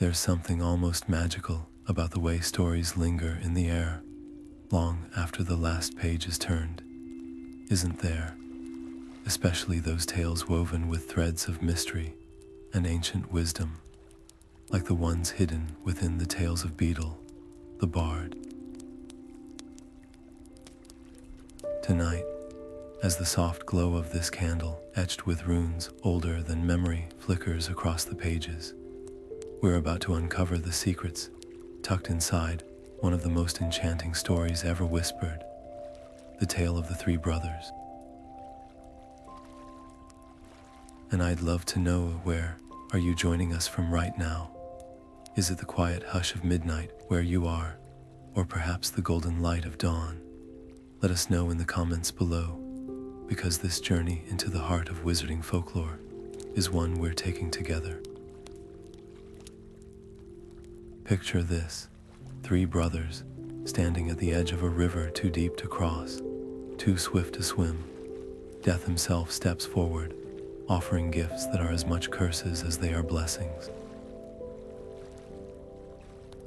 There's something almost magical about the way stories linger in the air long after the last page is turned, isn't there? Especially those tales woven with threads of mystery and ancient wisdom, like the ones hidden within the tales of Beetle, the Bard. Tonight, as the soft glow of this candle, etched with runes older than memory, flickers across the pages, we're about to uncover the secrets tucked inside one of the most enchanting stories ever whispered, the tale of the three brothers. And I'd love to know, where are you joining us from right now? Is it the quiet hush of midnight where you are, or perhaps the golden light of dawn? Let us know in the comments below, because this journey into the heart of wizarding folklore is one we're taking together. Picture this: three brothers standing at the edge of a river too deep to cross, too swift to swim. Death himself steps forward, offering gifts that are as much curses as they are blessings.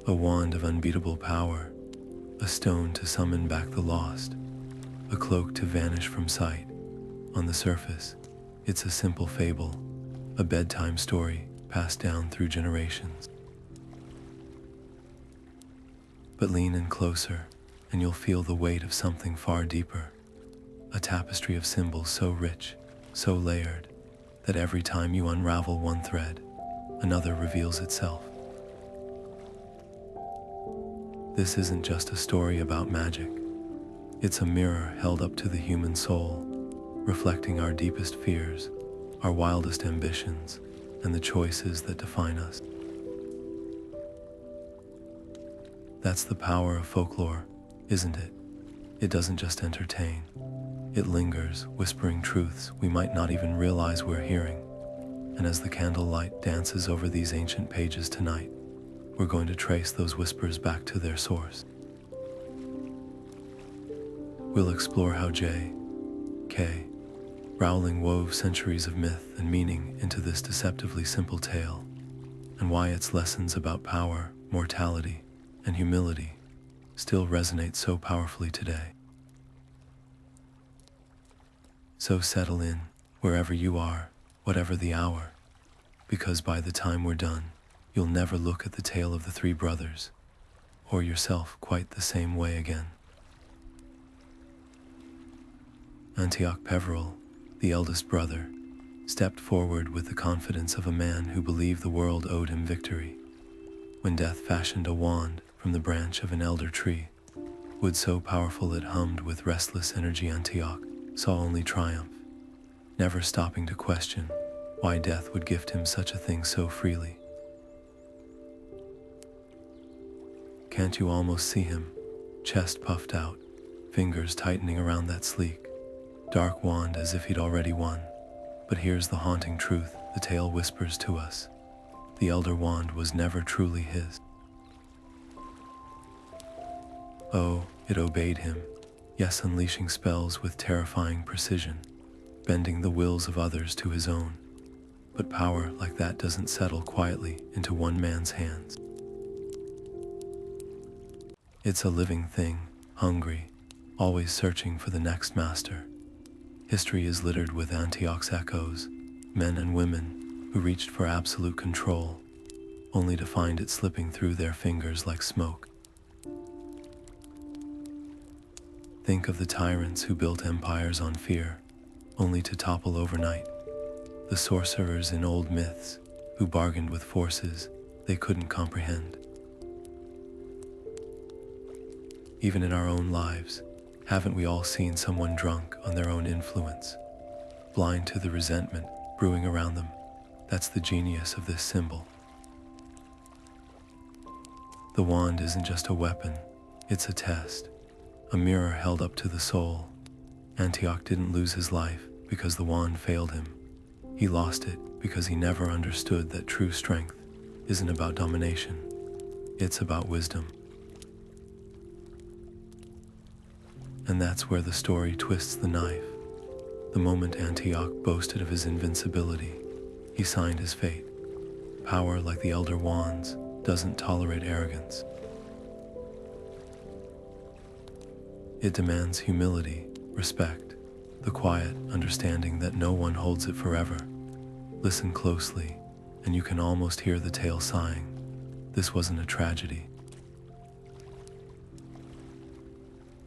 A wand of unbeatable power, a stone to summon back the lost, a cloak to vanish from sight. On the surface, it's a simple fable, a bedtime story passed down through generations. But lean in closer, and you'll feel the weight of something far deeper, a tapestry of symbols so rich, so layered, that every time you unravel one thread, another reveals itself. This isn't just a story about magic. It's a mirror held up to the human soul, reflecting our deepest fears, our wildest ambitions, and the choices that define us. That's the power of folklore, isn't it? It doesn't just entertain. It lingers, whispering truths we might not even realize we're hearing. And as the candlelight dances over these ancient pages tonight, we're going to trace those whispers back to their source. We'll explore how J.K. Rowling wove centuries of myth and meaning into this deceptively simple tale, and why its lessons about power, mortality, and humility still resonate so powerfully today. So settle in, wherever you are, whatever the hour, because by the time we're done, you'll never look at the tale of the three brothers, or yourself quite the same way again. Antioch Peverell, the eldest brother, stepped forward with the confidence of a man who believed the world owed him victory. When death fashioned a wand from the branch of an elder tree, wood so powerful it hummed with restless energy, Antioch saw only triumph, never stopping to question why death would gift him such a thing so freely. Can't you almost see him, chest puffed out, fingers tightening around that sleek, dark wand as if he'd already won? But here's the haunting truth the tale whispers to us: the elder wand was never truly his. Oh, it obeyed him, yes, unleashing spells with terrifying precision, bending the wills of others to his own. But power like that doesn't settle quietly into one man's hands. It's a living thing, hungry, always searching for the next master. History is littered with Antioch's echoes, men and women who reached for absolute control, only to find it slipping through their fingers like smoke. Think of the tyrants who built empires on fear, only to topple overnight. The sorcerers in old myths who bargained with forces they couldn't comprehend. Even in our own lives, haven't we all seen someone drunk on their own influence, blind to the resentment brewing around them? That's the genius of this symbol. The wand isn't just a weapon, it's a test, a mirror held up to the soul. Antioch didn't lose his life because the wand failed him. He lost it because he never understood that true strength isn't about domination, it's about wisdom. And that's where the story twists the knife. The moment Antioch boasted of his invincibility, he signed his fate. Power, like the Elder Wands, doesn't tolerate arrogance. It demands humility, respect, the quiet understanding that no one holds it forever. Listen closely, and you can almost hear the tale sighing. This wasn't a tragedy.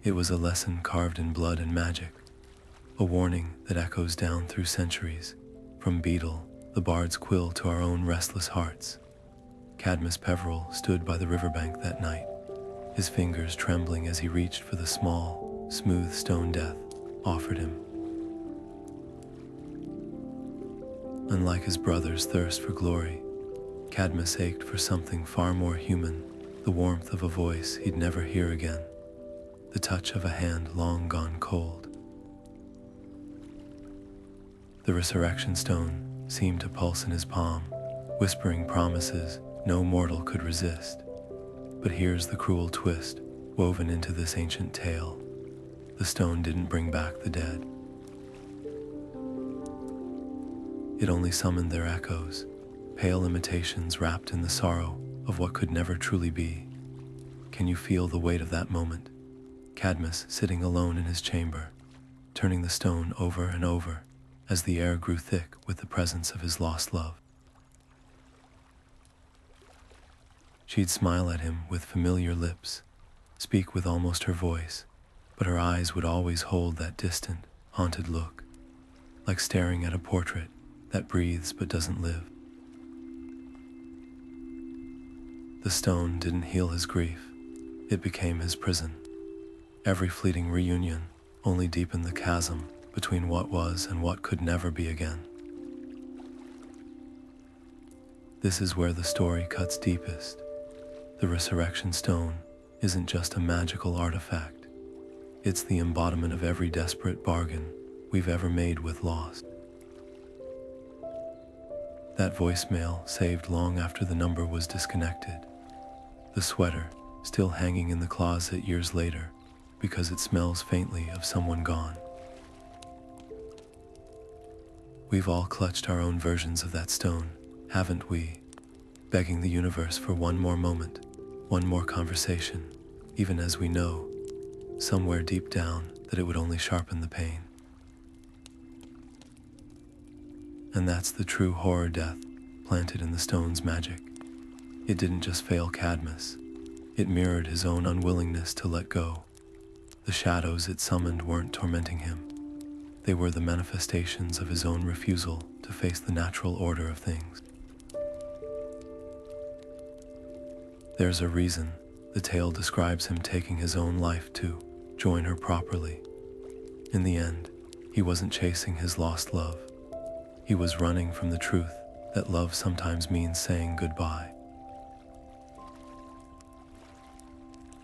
It was a lesson carved in blood and magic, a warning that echoes down through centuries, from Beetle, the bard's quill, to our own restless hearts. Cadmus Peverell stood by the riverbank that night, his fingers trembling as he reached for the small, smooth stone death offered him. Unlike his brother's thirst for glory, Cadmus ached for something far more human, the warmth of a voice he'd never hear again, the touch of a hand long gone cold. The resurrection stone seemed to pulse in his palm, whispering promises no mortal could resist. But here's the cruel twist woven into this ancient tale. The stone didn't bring back the dead. It only summoned their echoes, pale imitations wrapped in the sorrow of what could never truly be. Can you feel the weight of that moment? Cadmus sitting alone in his chamber, turning the stone over and over as the air grew thick with the presence of his lost love. She'd smile at him with familiar lips, speak with almost her voice, but her eyes would always hold that distant, haunted look, like staring at a portrait that breathes but doesn't live. The stone didn't heal his grief, it became his prison. Every fleeting reunion only deepened the chasm between what was and what could never be again. This is where the story cuts deepest. The resurrection stone isn't just a magical artifact. It's the embodiment of every desperate bargain we've ever made with lost. That voicemail saved long after the number was disconnected. The sweater still hanging in the closet years later because it smells faintly of someone gone. We've all clutched our own versions of that stone, haven't we? Begging the universe for one more moment, one more conversation, even as we know, somewhere deep down, that it would only sharpen the pain. And that's the true horror death planted in the stone's magic. It didn't just fail Cadmus, it mirrored his own unwillingness to let go. The shadows it summoned weren't tormenting him. They were the manifestations of his own refusal to face the natural order of things. There's a reason the tale describes him taking his own life to join her properly. In the end, he wasn't chasing his lost love. He was running from the truth that love sometimes means saying goodbye.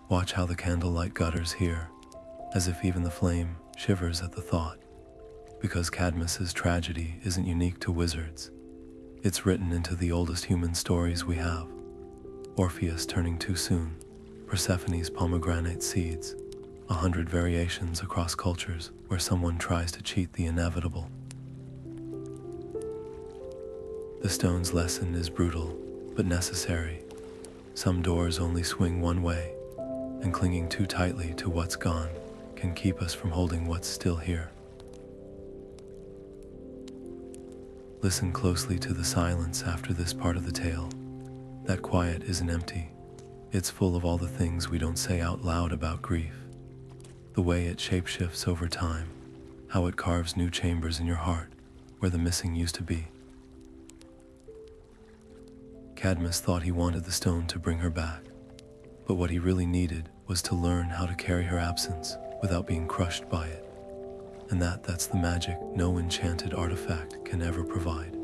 Watch how the candlelight gutters here, as if even the flame shivers at the thought. Because Cadmus's tragedy isn't unique to wizards. It's written into the oldest human stories we have. Orpheus turning too soon, Persephone's pomegranate seeds, 100 variations across cultures where someone tries to cheat the inevitable. The stone's lesson is brutal, but necessary. Some doors only swing one way, and clinging too tightly to what's gone can keep us from holding what's still here. Listen closely to the silence after this part of the tale. That quiet isn't empty. It's full of all the things we don't say out loud about grief. The way it shapeshifts over time, how it carves new chambers in your heart where the missing used to be. Cadmus thought he wanted the stone to bring her back, but what he really needed was to learn how to carry her absence without being crushed by it. And that's the magic no enchanted artifact can ever provide.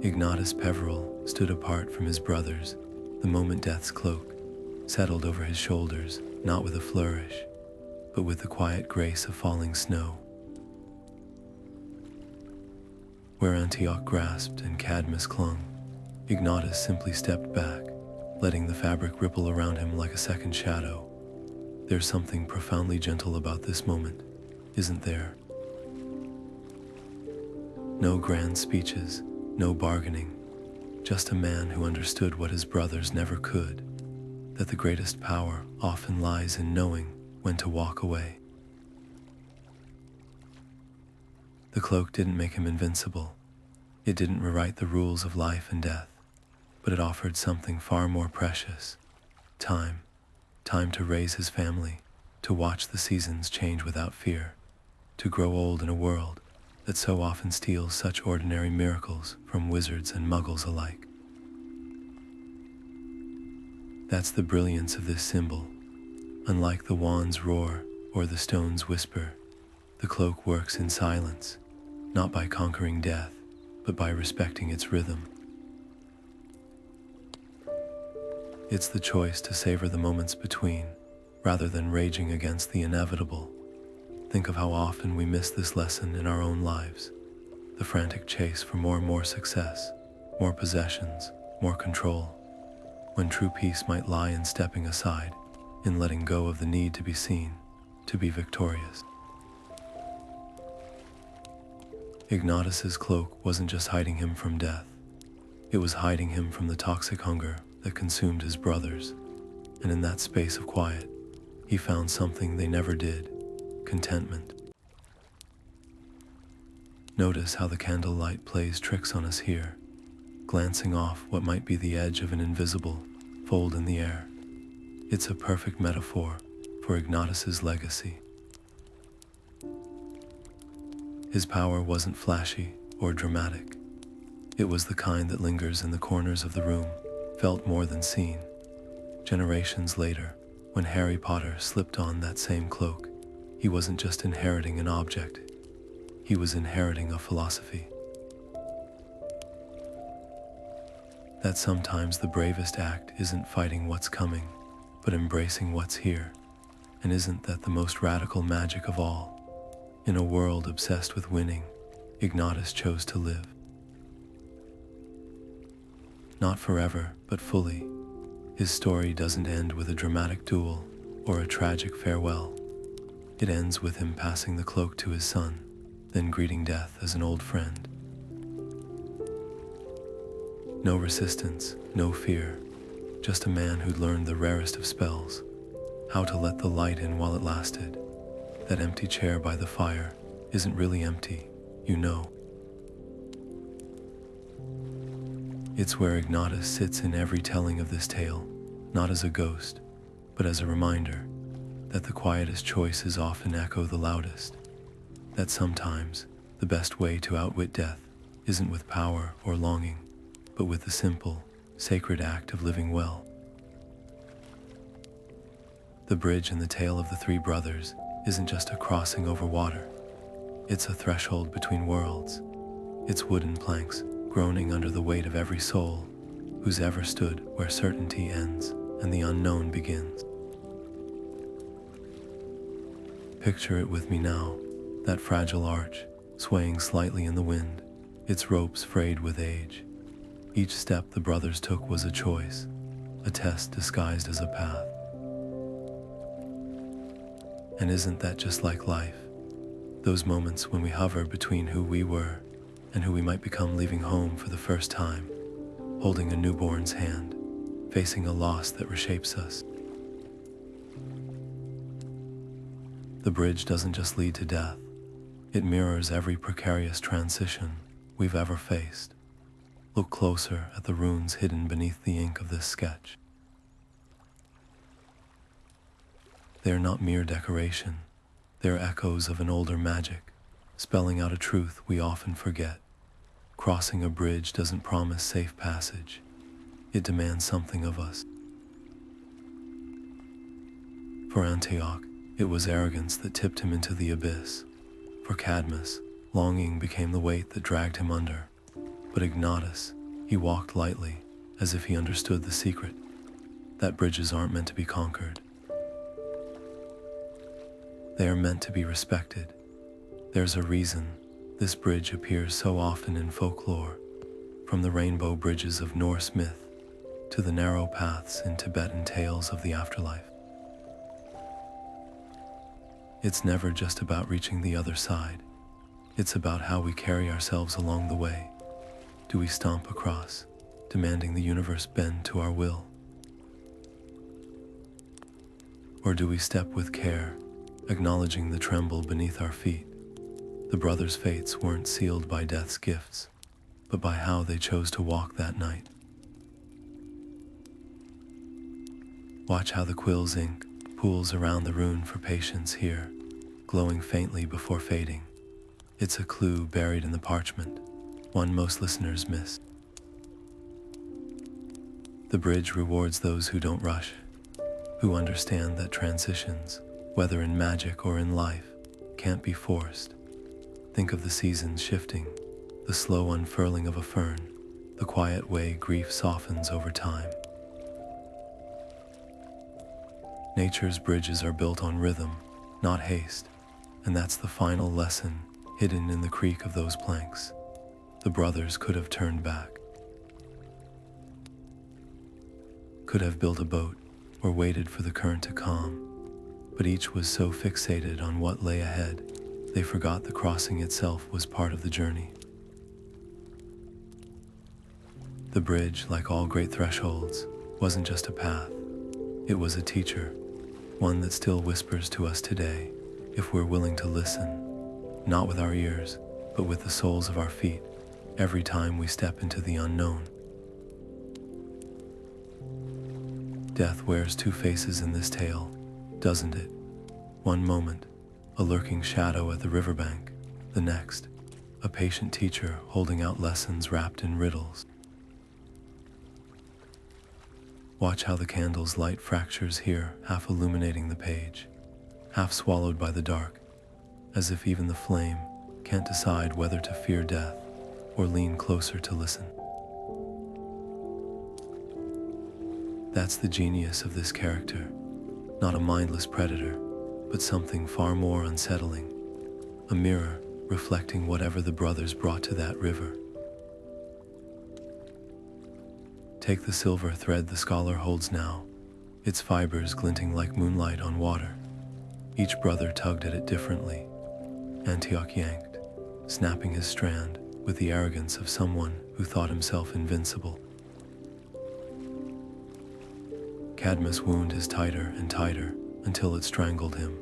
Ignatus Peverell stood apart from his brothers the moment death's cloak settled over his shoulders, not with a flourish, but with the quiet grace of falling snow. Where Antioch grasped and Cadmus clung, Ignatus simply stepped back, letting the fabric ripple around him like a second shadow. There's something profoundly gentle about this moment, isn't there? No grand speeches, no bargaining, just a man who understood what his brothers never could, that the greatest power often lies in knowing when to walk away. The cloak didn't make him invincible. It didn't rewrite the rules of life and death, but it offered something far more precious: time. Time to raise his family, to watch the seasons change without fear, to grow old in a world that so often steals such ordinary miracles from wizards and muggles alike. That's the brilliance of this symbol. Unlike the wand's roar or the stone's whisper, the cloak works in silence, not by conquering death, but by respecting its rhythm. It's the choice to savor the moments between, rather than raging against the inevitable. Think of how often we miss this lesson in our own lives. The frantic chase for more and more success, more possessions, more control, when true peace might lie in stepping aside, in letting go of the need to be seen, to be victorious. Ignatus's cloak wasn't just hiding him from death. It was hiding him from the toxic hunger that consumed his brothers. And in that space of quiet, he found something they never did: contentment. Notice how the candlelight plays tricks on us here, glancing off what might be the edge of an invisible fold in the air. It's a perfect metaphor for Ignatus's legacy. His power wasn't flashy or dramatic. It was the kind that lingers in the corners of the room, felt more than seen. Generations later, when Harry Potter slipped on that same cloak, he wasn't just inheriting an object, he was inheriting a philosophy. That sometimes the bravest act isn't fighting what's coming, but embracing what's here. And isn't that the most radical magic of all? In a world obsessed with winning, Ignatus chose to live. Not forever, but fully. His story doesn't end with a dramatic duel or a tragic farewell. It ends with him passing the cloak to his son, then greeting death as an old friend. No resistance, no fear, just a man who'd learned the rarest of spells, how to let the light in while it lasted. That empty chair by the fire isn't really empty, you know. It's where Ignatus sits in every telling of this tale, not as a ghost, but as a reminder that the quietest choices often echo the loudest, that sometimes the best way to outwit death isn't with power or longing, but with the simple, sacred act of living well. The bridge in the tale of the three brothers isn't just a crossing over water. It's a threshold between worlds. It's wooden planks groaning under the weight of every soul who's ever stood where certainty ends and the unknown begins. Picture it with me now, that fragile arch, swaying slightly in the wind, its ropes frayed with age. Each step the brothers took was a choice, a test disguised as a path. And isn't that just like life? Those moments when we hover between who we were and who we might become, leaving home for the first time, holding a newborn's hand, facing a loss that reshapes us. The bridge doesn't just lead to death. It mirrors every precarious transition we've ever faced. Look closer at the runes hidden beneath the ink of this sketch. They're not mere decoration. They're echoes of an older magic, spelling out a truth we often forget. Crossing a bridge doesn't promise safe passage. It demands something of us. For Antioch, it was arrogance that tipped him into the abyss. For Cadmus, longing became the weight that dragged him under. But Ignatus, he walked lightly, as if he understood the secret, that bridges aren't meant to be conquered. They are meant to be respected. There's a reason this bridge appears so often in folklore, from the rainbow bridges of Norse myth to the narrow paths in Tibetan tales of the afterlife. It's never just about reaching the other side. It's about how we carry ourselves along the way. Do we stomp across, demanding the universe bend to our will? Or do we step with care, acknowledging the tremble beneath our feet? The brothers' fates weren't sealed by death's gifts, but by how they chose to walk that night. Watch how the quill's ink pools around the rune for patience here, glowing faintly before fading. It's a clue buried in the parchment, one most listeners miss. The bridge rewards those who don't rush, who understand that transitions, whether in magic or in life, can't be forced. Think of the seasons shifting, the slow unfurling of a fern, the quiet way grief softens over time. Nature's bridges are built on rhythm, not haste, and that's the final lesson hidden in the creak of those planks. The brothers could have turned back, could have built a boat or waited for the current to calm, but each was so fixated on what lay ahead, they forgot the crossing itself was part of the journey. The bridge, like all great thresholds, wasn't just a path. It was a teacher, one that still whispers to us today, if we're willing to listen, not with our ears, but with the soles of our feet, every time we step into the unknown. Death wears two faces in this tale, doesn't it? One moment, a lurking shadow at the riverbank; the next, a patient teacher holding out lessons wrapped in riddles. Watch how the candle's light fractures here, half illuminating the page, half swallowed by the dark, as if even the flame can't decide whether to fear death or lean closer to listen. That's the genius of this character, not a mindless predator, but something far more unsettling, a mirror reflecting whatever the brothers brought to that river. Take the silver thread the scholar holds now, its fibers glinting like moonlight on water. Each brother tugged at it differently. Antioch yanked, snapping his strand with the arrogance of someone who thought himself invincible. Cadmus wound his tighter and tighter until it strangled him,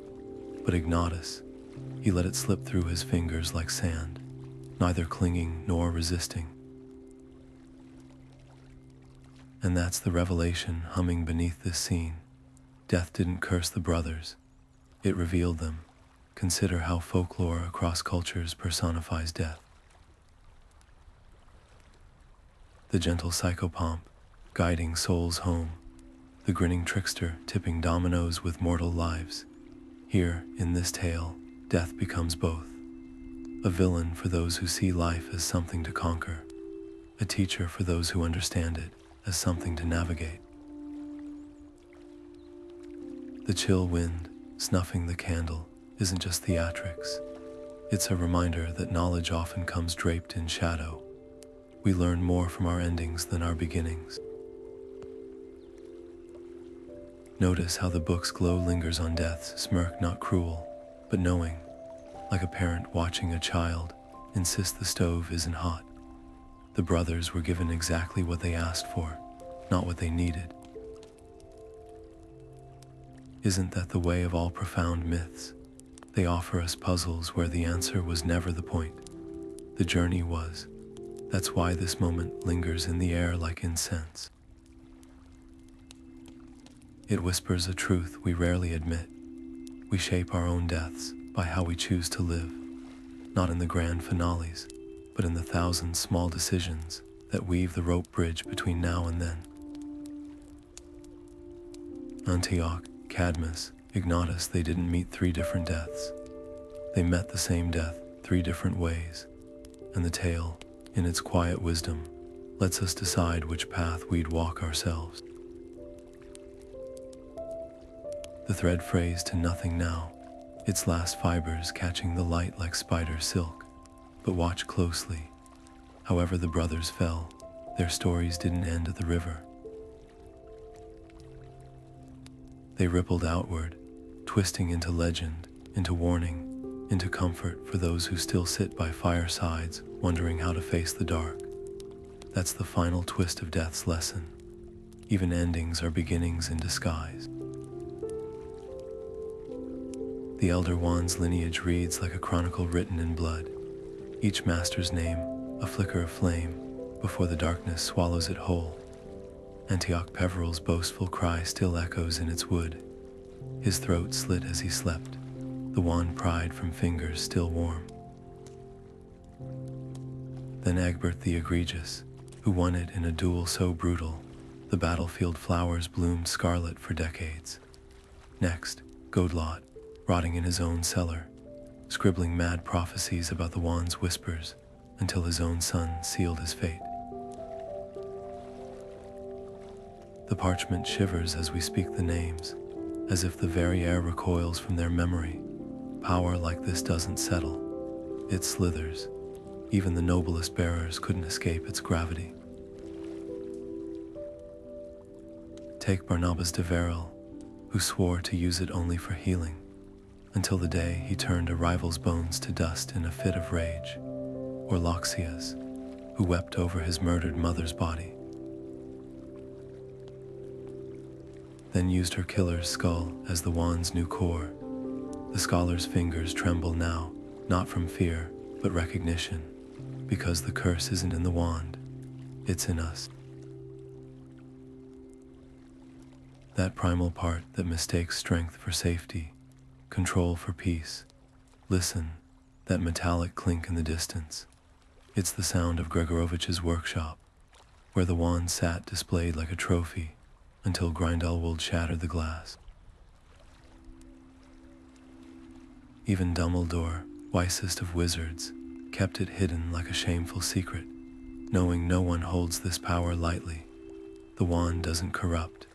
but Ignatus, he let it slip through his fingers like sand, neither clinging nor resisting. And that's the revelation humming beneath this scene. Death didn't curse the brothers, it revealed them. Consider how folklore across cultures personifies death. The gentle psychopomp, guiding souls home, the grinning trickster tipping dominoes with mortal lives. Here, in this tale, death becomes both. A villain for those who see life as something to conquer, a teacher for those who understand it as something to navigate. The chill wind, snuffing the candle, isn't just theatrics. It's a reminder that knowledge often comes draped in shadow. We learn more from our endings than our beginnings. Notice how the book's glow lingers on death's smirk, not cruel, but knowing, like a parent watching a child insist the stove isn't hot. The brothers were given exactly what they asked for, not what they needed. Isn't that the way of all profound myths? They offer us puzzles where the answer was never the point. The journey was. That's why this moment lingers in the air like incense. It whispers a truth we rarely admit. We shape our own deaths by how we choose to live, not in the grand finales, but in the thousand small decisions that weave the rope bridge between now and then. Antioch, Cadmus, Ignatus, they didn't meet three different deaths. They met the same death three different ways, and the tale, in its quiet wisdom, lets us decide which path we'd walk ourselves. The thread frays to nothing now, its last fibers catching the light like spider silk. But watch closely. However the brothers fell, their stories didn't end at the river. They rippled outward, twisting into legend, into warning, into comfort for those who still sit by firesides wondering how to face the dark. That's the final twist of death's lesson. Even endings are beginnings in disguise. The Elder Wand's lineage reads like a chronicle written in blood, each master's name a flicker of flame before the darkness swallows it whole. Antioch Peverell's boastful cry still echoes in its wood, his throat slit as he slept, the wand pried from fingers still warm. Then Egbert the Egregious, who won it in a duel so brutal, the battlefield flowers bloomed scarlet for decades. Next, Godlot, rotting in his own cellar, scribbling mad prophecies about the wand's whispers until his own son sealed his fate. The parchment shivers as we speak the names, as if the very air recoils from their memory. Power like this doesn't settle, it slithers. Even the noblest bearers couldn't escape its gravity. Take Barnabas de Verel, who swore to use it only for healing, until the day he turned a rival's bones to dust in a fit of rage, or Loxias, who wept over his murdered mother's body, then used her killer's skull as the wand's new core. The scholar's fingers tremble now, not from fear, but recognition, because the curse isn't in the wand, it's in us. That primal part that mistakes strength for safety, control for peace. Listen, that metallic clink in the distance. It's the sound of Gregorovich's workshop, where the wand sat displayed like a trophy until Grindelwald shattered the glass. Even Dumbledore, wisest of wizards, kept it hidden like a shameful secret, knowing no one holds this power lightly. The wand doesn't corrupt,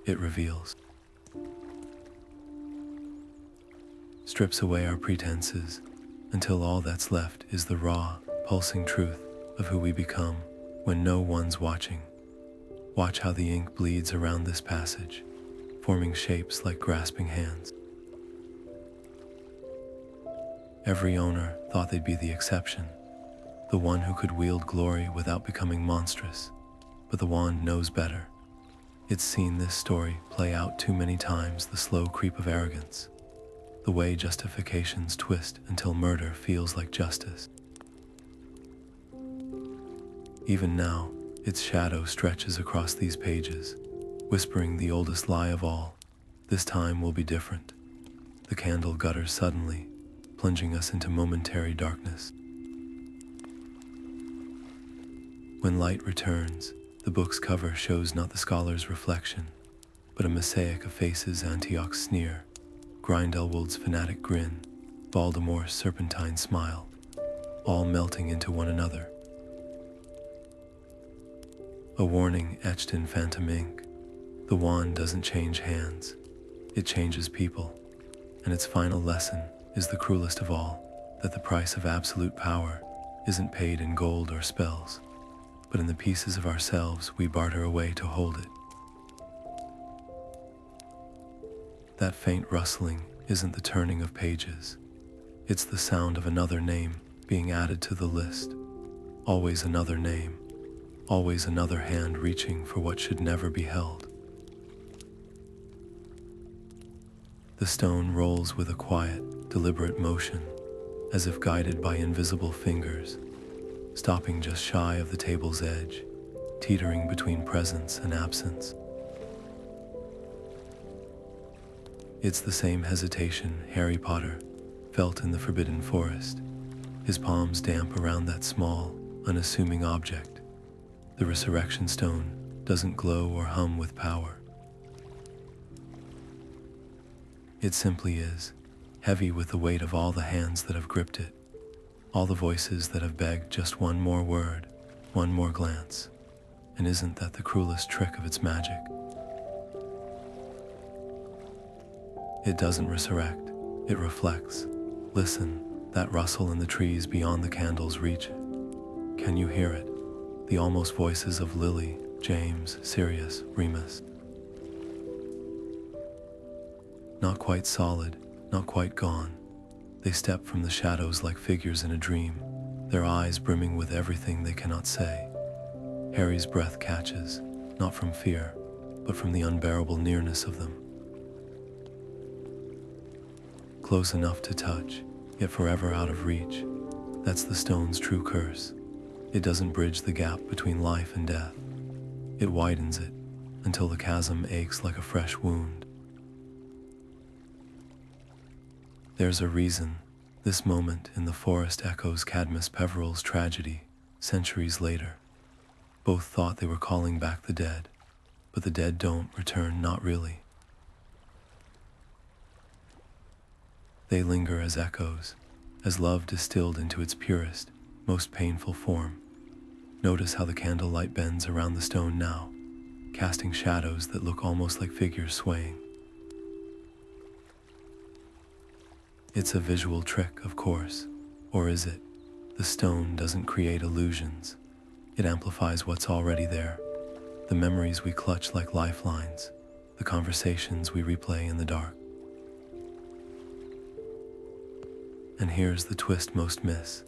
it reveals. Strips away our pretenses until all that's left is the raw, pulsing truth of who we become when no one's watching. Watch how the ink bleeds around this passage, forming shapes like grasping hands. Every owner thought they'd be the exception, the one who could wield glory without becoming monstrous, but the wand knows better. It's seen this story play out too many times, the slow creep of arrogance, the way justifications twist until murder feels like justice. Even now, its shadow stretches across these pages, whispering the oldest lie of all. This time will be different. The candle gutters suddenly, plunging us into momentary darkness. When light returns, the book's cover shows not the scholar's reflection, but a mosaic of faces: Antioch's sneer, Grindelwald's fanatic grin, Voldemort's serpentine smile, all melting into one another. A warning etched in phantom ink. The wand doesn't change hands, it changes people, and its final lesson is the cruelest of all, that the price of absolute power isn't paid in gold or spells, but in the pieces of ourselves we barter away to hold it. That faint rustling isn't the turning of pages, it's the sound of another name being added to the list. Always another name, always another hand reaching for what should never be held. The stone rolls with a quiet, deliberate motion, as if guided by invisible fingers, stopping just shy of the table's edge, teetering between presence and absence. It's the same hesitation Harry Potter felt in the Forbidden Forest, his palms damp around that small, unassuming object. The resurrection stone doesn't glow or hum with power. It simply is, heavy with the weight of all the hands that have gripped it, all the voices that have begged just one more word, one more glance. And isn't that the cruelest trick of its magic? It doesn't resurrect, it reflects. Listen, that rustle in the trees beyond the candle's reach. Can you hear it? The almost voices of Lily, James, Sirius, Remus. Not quite solid, not quite gone, They step from the shadows like figures in a dream, their eyes brimming with everything they cannot say. Harry's breath catches, not from fear, but from the unbearable nearness of them. Close enough to touch, yet forever out of reach. That's the stone's true curse. It doesn't bridge the gap between life and death. It widens it until the chasm aches like a fresh wound. There's a reason this moment in the forest echoes Cadmus Peverell's tragedy centuries later. Both thought they were calling back the dead, but the dead don't return, not really. They linger as echoes, as love distilled into its purest, most painful form. Notice how the candlelight bends around the stone now, casting shadows that look almost like figures swaying. It's a visual trick, of course, or is it? The stone doesn't create illusions. It amplifies what's already there. The memories we clutch like lifelines, the conversations we replay in the dark. And here's the twist most miss.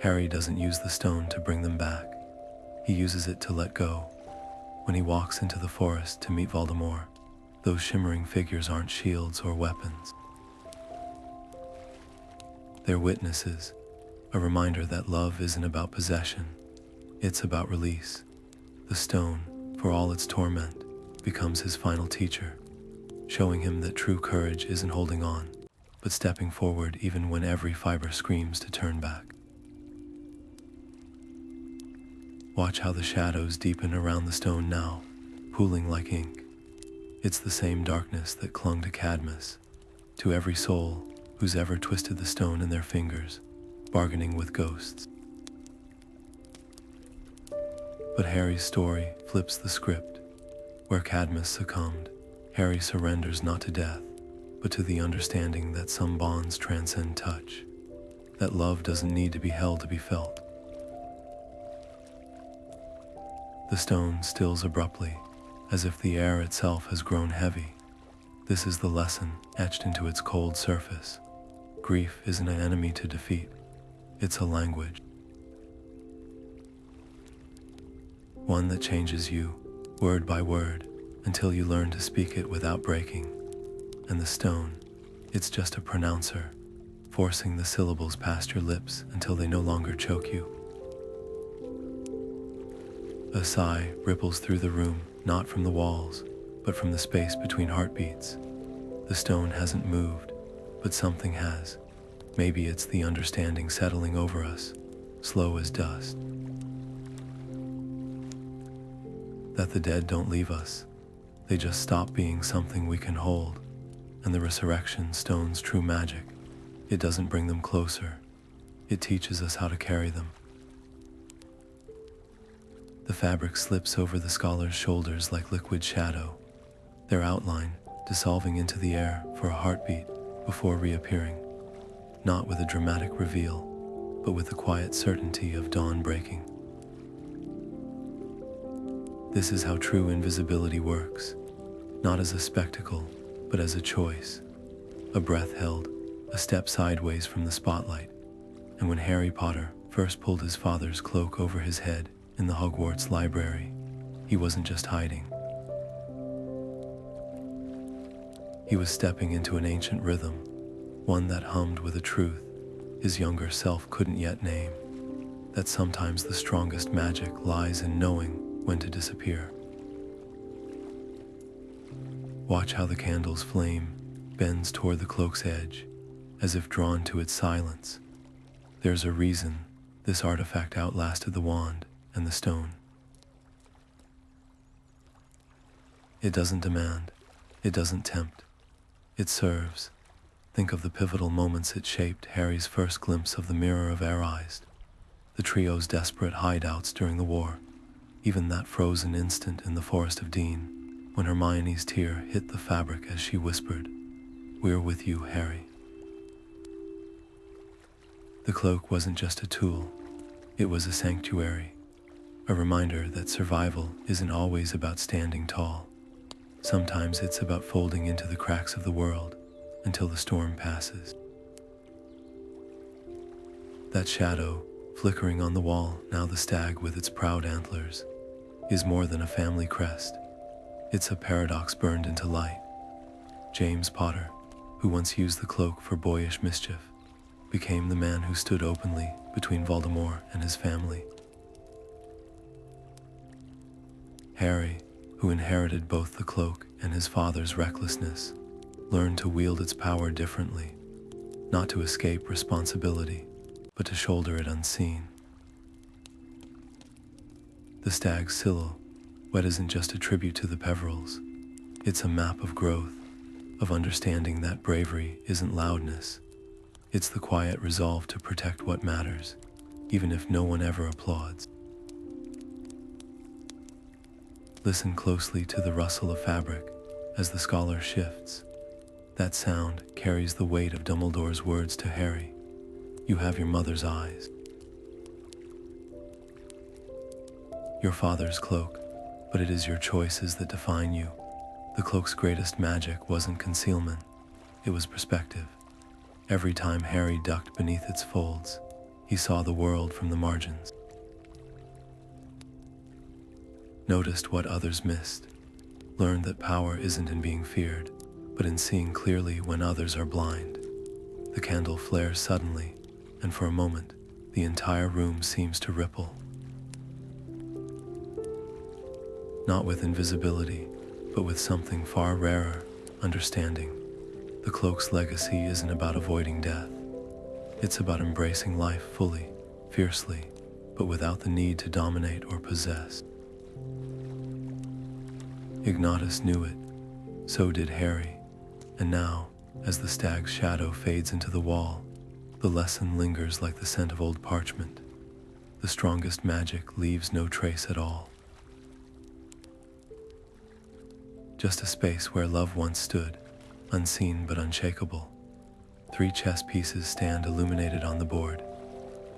Harry doesn't use the stone to bring them back. He uses it to let go. When he walks into the forest to meet Voldemort, those shimmering figures aren't shields or weapons. They're witnesses, a reminder that love isn't about possession, it's about release. The stone, for all its torment, becomes his final teacher, showing him that true courage isn't holding on, but stepping forward even when every fiber screams to turn back. Watch how the shadows deepen around the stone now, pooling like ink. It's the same darkness that clung to Cadmus, to every soul who's ever twisted the stone in their fingers, bargaining with ghosts. But Harry's story flips the script. Where Cadmus succumbed, Harry surrenders not to death, but to the understanding that some bonds transcend touch, that love doesn't need to be held to be felt. The stone stills abruptly, as if the air itself has grown heavy. This is the lesson etched into its cold surface. Grief isn't an enemy to defeat, it's a language. One that changes you, word by word, until you learn to speak it without breaking. And the stone, it's just a pronouncer, forcing the syllables past your lips until they no longer choke you. A sigh ripples through the room, not from the walls, but from the space between heartbeats. The stone hasn't moved, but something has. Maybe it's the understanding settling over us, slow as dust. That the dead don't leave us, they just stop being something we can hold. And the resurrection stone's true magic, it doesn't bring them closer, it teaches us how to carry them. The fabric slips over the scholar's shoulders like liquid shadow, their outline dissolving into the air for a heartbeat before reappearing, not with a dramatic reveal, but with the quiet certainty of dawn breaking. This is how true invisibility works, not as a spectacle, but as a choice. A breath held, a step sideways from the spotlight, and when Harry Potter first pulled his father's cloak over his head in the Hogwarts library, he wasn't just hiding. He was stepping into an ancient rhythm, one that hummed with a truth his younger self couldn't yet name, that sometimes the strongest magic lies in knowing when to disappear. Watch how the candle's flame bends toward the cloak's edge, as if drawn to its silence. There's a reason this artifact outlasted the wand and the stone. It doesn't demand, it doesn't tempt, it serves. Think of the pivotal moments it shaped Harry's first glimpse of the Mirror of Arised, the trio's desperate hideouts during the war, even that frozen instant in the Forest of Dean, when Hermione's tear hit the fabric as she whispered, "We're with you, Harry." The cloak wasn't just a tool, it was a sanctuary, a reminder that survival isn't always about standing tall. Sometimes it's about folding into the cracks of the world until the storm passes. That shadow, flickering on the wall, now the stag with its proud antlers, is more than a family crest. It's a paradox burned into light. James Potter, who once used the cloak for boyish mischief, became the man who stood openly between Voldemort and his family. Harry, who inherited both the cloak and his father's recklessness, learned to wield its power differently, not to escape responsibility, but to shoulder it unseen. The stag's silhouette isn't just a tribute to the Peverells. It's a map of growth, of understanding that bravery isn't loudness. It's the quiet resolve to protect what matters, even if no one ever applauds. Listen closely to the rustle of fabric as the scholar shifts. That sound carries the weight of Dumbledore's words to Harry. You have your mother's eyes. Your father's cloak, but it is your choices that define you. The cloak's greatest magic wasn't concealment, it was perspective. Every time Harry ducked beneath its folds, he saw the world from the margins. Noticed what others missed, learned that power isn't in being feared, but in seeing clearly when others are blind. The candle flares suddenly, and for a moment, the entire room seems to ripple. Not with invisibility, but with something far rarer, understanding. The cloak's legacy isn't about avoiding death. It's about embracing life fully, fiercely, but without the need to dominate or possess. Ignatus knew it, so did Harry, and now, as the stag's shadow fades into the wall, the lesson lingers like the scent of old parchment. The strongest magic leaves no trace at all. Just a space where love once stood, unseen but unshakable. 3 chess pieces stand illuminated on the board.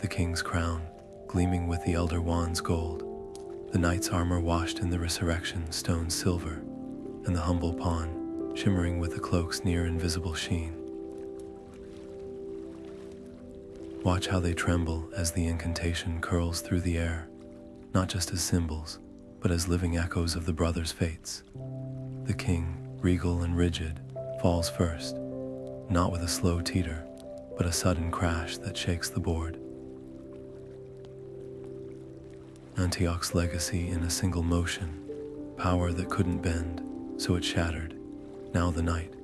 The king's crown, gleaming with the elder wand's gold. The knight's armor washed in the resurrection stone's silver. And the humble pawn, shimmering with the cloak's near invisible sheen. Watch how they tremble as the incantation curls through the air, not just as symbols, but as living echoes of the brothers' fates. The king, regal and rigid, falls first, not with a slow teeter, but a sudden crash that shakes the board. Antioch's legacy in a single motion, power that couldn't bend, so it shattered. Now the knight.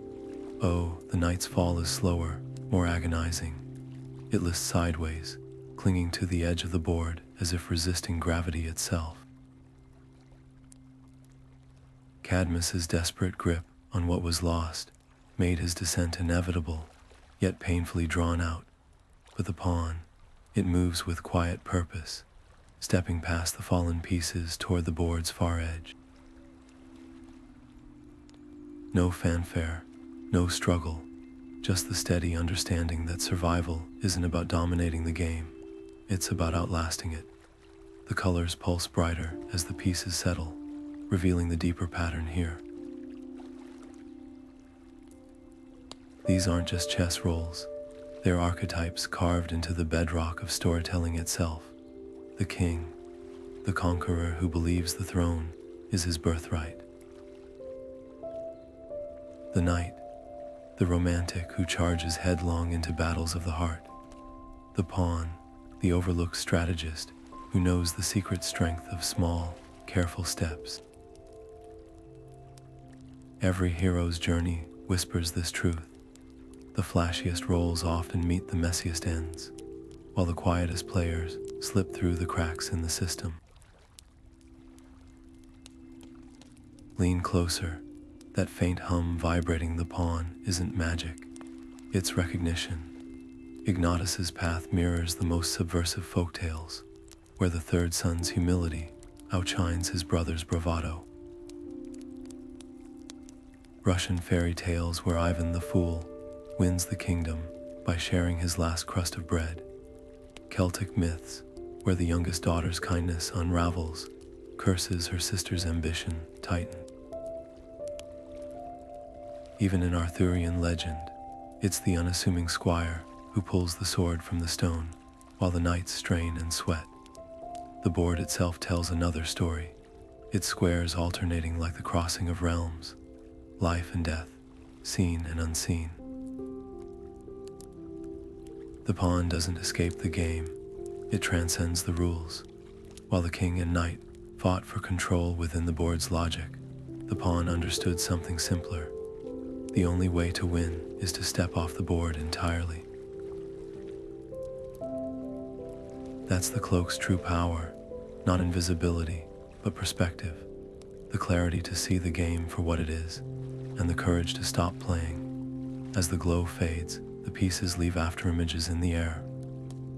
Oh, the knight's fall is slower, more agonizing. It lists sideways, clinging to the edge of the board as if resisting gravity itself. Cadmus's desperate grip on what was lost made his descent inevitable, yet painfully drawn out. But the pawn, it moves with quiet purpose, stepping past the fallen pieces toward the board's far edge. No fanfare, no struggle, just the steady understanding that survival isn't about dominating the game, it's about outlasting it. The colors pulse brighter as the pieces settle, revealing the deeper pattern here. These aren't just chess rolls, they're archetypes carved into the bedrock of storytelling itself. The king, the conqueror who believes the throne is his birthright. The knight, the romantic who charges headlong into battles of the heart. The pawn, the overlooked strategist who knows the secret strength of small, careful steps. Every hero's journey whispers this truth. The flashiest roles often meet the messiest ends, while the quietest players slip through the cracks in the system. Lean closer. That faint hum vibrating the pawn isn't magic, it's recognition. Ignatus's path mirrors the most subversive folktales, where the third son's humility outshines his brother's bravado. Russian fairy tales where Ivan the Fool wins the kingdom by sharing his last crust of bread. Celtic myths where the youngest daughter's kindness unravels, curses her sister's ambition tighten. Even in Arthurian legend, it's the unassuming squire who pulls the sword from the stone, while the knights strain and sweat. The board itself tells another story, its squares alternating like the crossing of realms, life and death, seen and unseen. The pawn doesn't escape the game, it transcends the rules. While the king and knight fought for control within the board's logic, the pawn understood something simpler. The only way to win is to step off the board entirely. That's the cloak's true power, not invisibility, but perspective. The clarity to see the game for what it is, and the courage to stop playing. As the glow fades, the pieces leave after images in the air,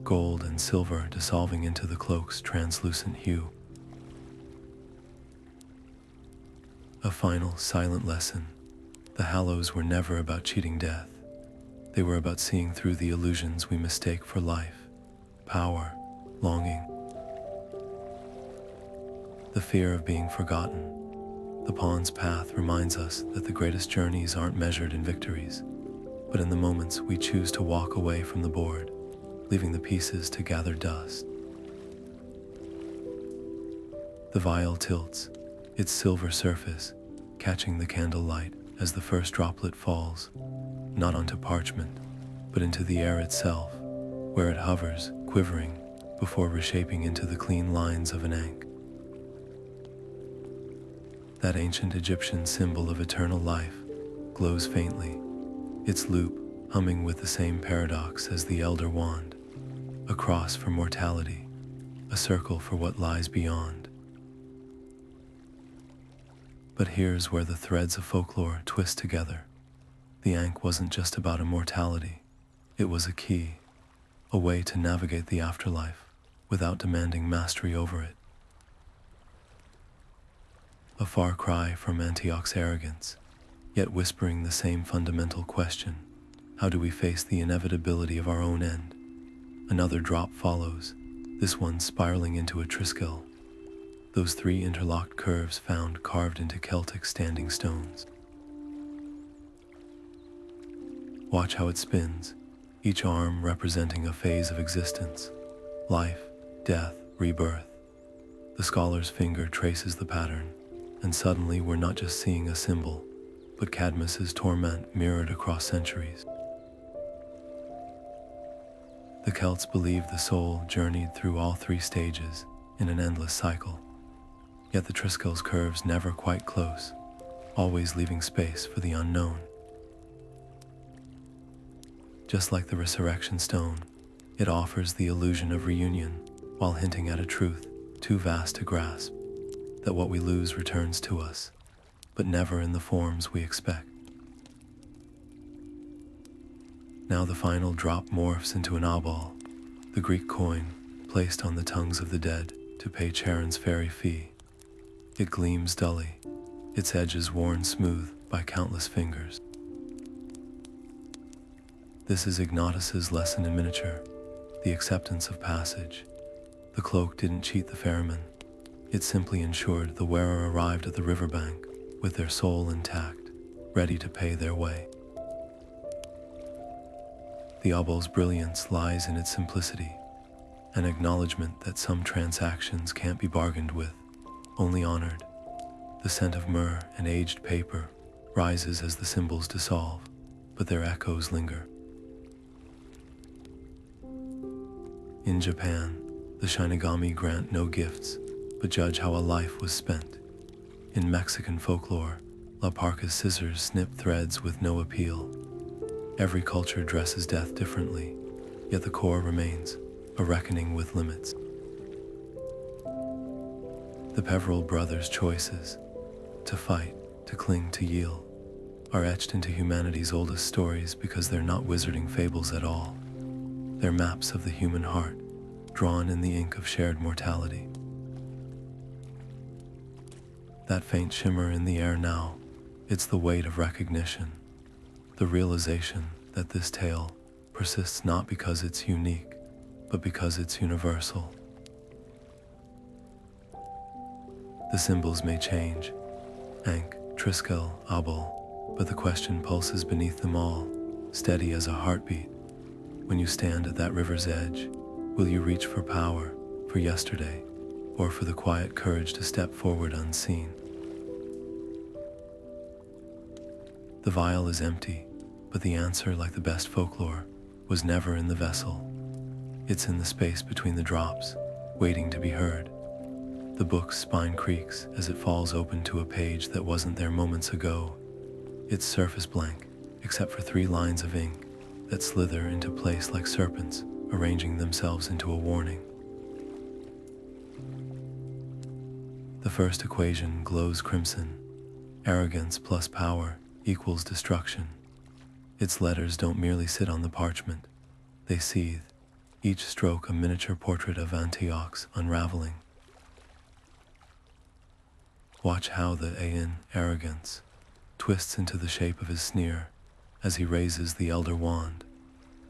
gold and silver dissolving into the cloak's translucent hue. A final, silent lesson. The Hallows were never about cheating death. They were about seeing through the illusions we mistake for life, power, longing. The fear of being forgotten. The pawn's path reminds us that the greatest journeys aren't measured in victories, but in the moments we choose to walk away from the board, leaving the pieces to gather dust. The vial tilts, its silver surface catching the candlelight as the first droplet falls, not onto parchment, but into the air itself, where it hovers, quivering, before reshaping into the clean lines of an Ankh. That ancient Egyptian symbol of eternal life glows faintly, its loop humming with the same paradox as the Elder Wand, a cross for mortality, a circle for what lies beyond. But here's where the threads of folklore twist together. The Ankh wasn't just about immortality, it was a key, a way to navigate the afterlife without demanding mastery over it. A far cry from Antioch's arrogance, yet whispering the same fundamental question: how do we face the inevitability of our own end? Another drop follows, this one spiraling into a Triskel. Those three interlocked curves found carved into Celtic standing stones. Watch how it spins, each arm representing a phase of existence: life, death, rebirth. The scholar's finger traces the pattern, and suddenly we're not just seeing a symbol, but Cadmus's torment mirrored across centuries. The Celts believed the soul journeyed through all three stages in an endless cycle, yet the Triskel's curves never quite close, always leaving space for the unknown. Just like the resurrection stone, it offers the illusion of reunion while hinting at a truth too vast to grasp, that what we lose returns to us, but never in the forms we expect. Now the final drop morphs into an obol, the Greek coin placed on the tongues of the dead to pay Charon's fairy fee. It gleams dully, its edges worn smooth by countless fingers. This is Ignatus's lesson in miniature, the acceptance of passage. The cloak didn't cheat the ferryman. It simply ensured the wearer arrived at the riverbank with their soul intact, ready to pay their way. The obol's brilliance lies in its simplicity, an acknowledgement that some transactions can't be bargained with, only honored. The scent of myrrh and aged paper rises as the symbols dissolve, but their echoes linger. In Japan, the Shinigami grant no gifts, but judge how a life was spent. In Mexican folklore, La Parca's scissors snip threads with no appeal. Every culture dresses death differently, yet the core remains, a reckoning with limits. The Peverell brothers' choices, to fight, to cling, to yield, are etched into humanity's oldest stories because they're not wizarding fables at all. They're maps of the human heart, drawn in the ink of shared mortality. That faint shimmer in the air now, it's the weight of recognition, the realization that this tale persists not because it's unique, but because it's universal. The symbols may change, Ankh, Triskel, Obol, but the question pulses beneath them all, steady as a heartbeat. When you stand at that river's edge, Will you reach for power, for yesterday, or for the quiet courage to step forward unseen? The vial is empty, but the answer, like the best folklore, was never in the vessel. It's in the space between the drops, waiting to be heard. The book's spine creaks as it falls open to a page that wasn't there moments ago. Its surface blank, except for 3 lines of ink that slither into place like serpents, arranging themselves into a warning. The first equation glows crimson. Arrogance plus power equals destruction. Its letters don't merely sit on the parchment. They seethe, each stroke a miniature portrait of Antioch's unraveling. Watch how the A in arrogance twists into the shape of his sneer as he raises the elder wand,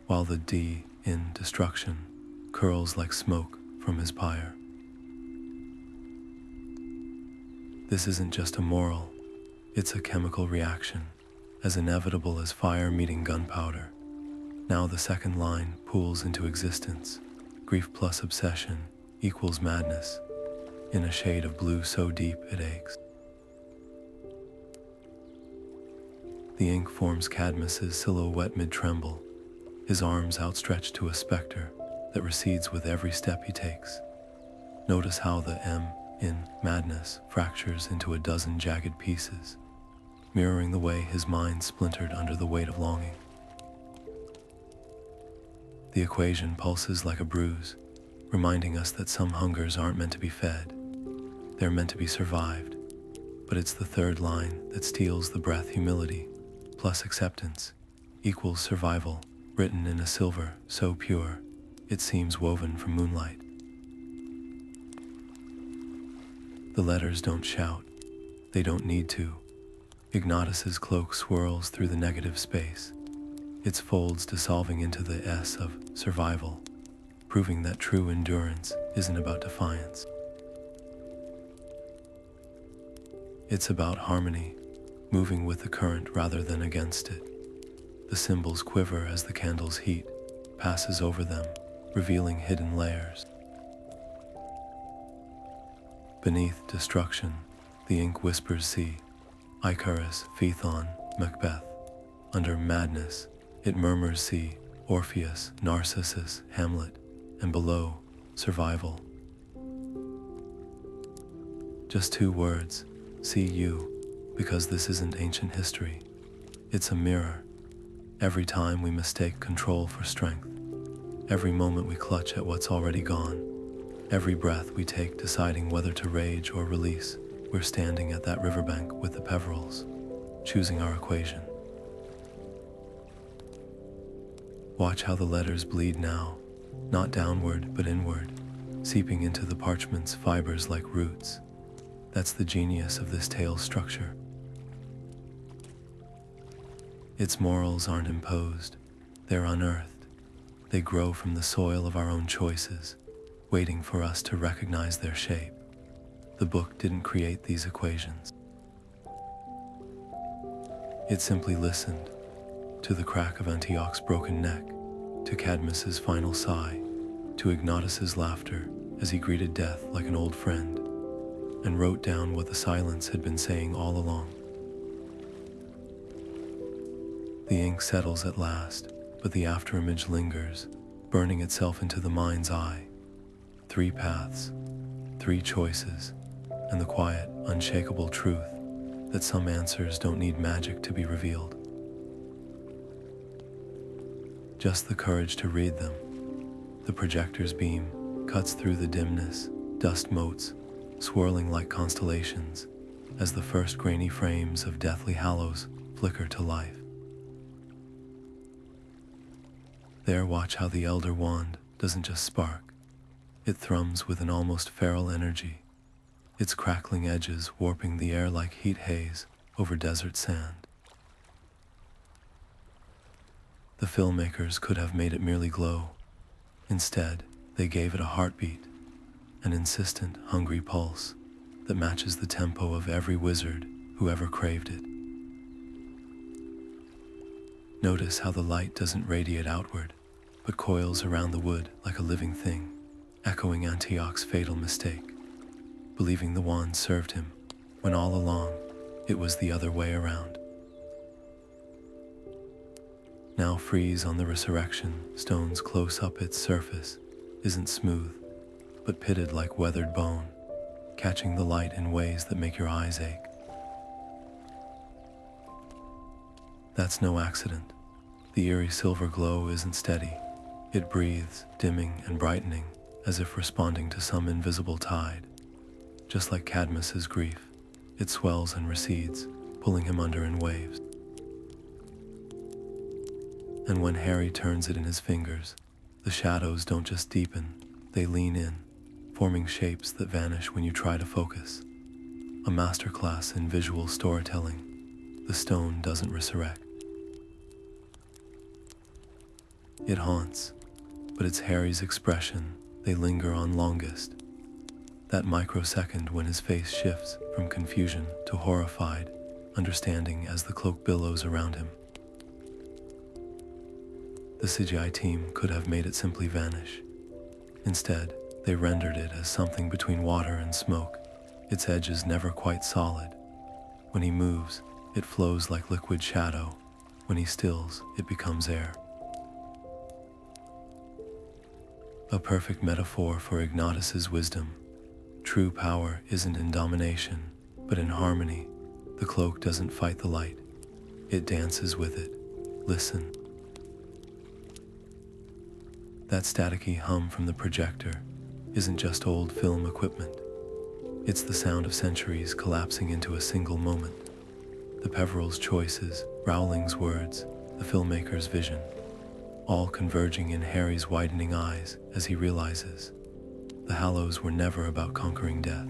while the D in destruction curls like smoke from his pyre. This isn't just a moral, it's a chemical reaction, as inevitable as fire meeting gunpowder. Now the second line pools into existence. Grief plus obsession equals madness, in a shade of blue so deep it aches. The ink forms Cadmus's silhouette mid-tremble, his arms outstretched to a specter that recedes with every step he takes. Notice how the M in madness fractures into a dozen jagged pieces, mirroring the way his mind splintered under the weight of longing. The equation pulses like a bruise, reminding us that some hungers aren't meant to be fed, they're meant to be survived. But it's the third line that steals the breath. Humility plus acceptance equals survival, written in a silver so pure it seems woven from moonlight. The letters don't shout, they don't need to. Ignatus's cloak swirls through the negative space, its folds dissolving into the S of survival, proving that true endurance isn't about defiance. It's about harmony, moving with the current rather than against it. The symbols quiver as the candle's heat passes over them, revealing hidden layers. Beneath destruction, the ink whispers see Icarus, Phaethon, Macbeth. Under madness, it murmurs see Orpheus, Narcissus, Hamlet, and below, survival. Just 2 words, see you, because this isn't ancient history. It's a mirror. Every time we mistake control for strength, every moment we clutch at what's already gone, every breath we take deciding whether to rage or release, we're standing at that riverbank with the Peverells, choosing our equation. Watch how the letters bleed now, not downward but inward, seeping into the parchment's fibers like roots. That's the genius of this tale's structure. Its morals aren't imposed, they're unearthed. They grow from the soil of our own choices, waiting for us to recognize their shape. The book didn't create these equations. It simply listened to the crack of Antioch's broken neck, to Cadmus's final sigh, to Ignatus's laughter as he greeted death like an old friend, and wrote down what the silence had been saying all along. The ink settles at last, but the afterimage lingers, burning itself into the mind's eye. 3 paths, 3 choices, and the quiet, unshakable truth that some answers don't need magic to be revealed. Just the courage to read them. The projector's beam cuts through the dimness, dust motes, swirling like constellations, as the first grainy frames of deathly Hallows flicker to life. There, watch how the elder wand doesn't just spark. It thrums with an almost feral energy, its crackling edges warping the air like heat haze over desert sand. The filmmakers could have made it merely glow. Instead, they gave it a heartbeat, an insistent, hungry pulse that matches the tempo of every wizard who ever craved it. Notice how the light doesn't radiate outward. but coils around the wood like a living thing, echoing Antioch's fatal mistake, believing the wand served him, when all along it was the other way around. Now freeze on the resurrection stones close up, its surface isn't smooth, but pitted like weathered bone, catching the light in ways that make your eyes ache. That's no accident. The eerie silver glow isn't steady. It breathes, dimming and brightening, as if responding to some invisible tide. Just like Cadmus's grief, it swells and recedes, pulling him under in waves. And when Harry turns it in his fingers, the shadows don't just deepen, they lean in, forming shapes that vanish when you try to focus. A masterclass in visual storytelling. The stone doesn't resurrect. It haunts, but it's Harry's expression they linger on longest. That microsecond when his face shifts from confusion to horrified understanding as the cloak billows around him. The CGI team could have made it simply vanish. Instead, they rendered it as something between water and smoke. Its edge is never quite solid. When he moves, it flows like liquid shadow. When he stills, it becomes air. A perfect metaphor for Ignatus's wisdom. True power isn't in domination, but in harmony. The cloak doesn't fight the light. It dances with it. Listen. That staticky hum from the projector isn't just old film equipment. It's the sound of centuries collapsing into a single moment. The Peverell's choices, Rowling's words, the filmmaker's vision, all converging in Harry's widening eyes as he realizes the Hallows were never about conquering death.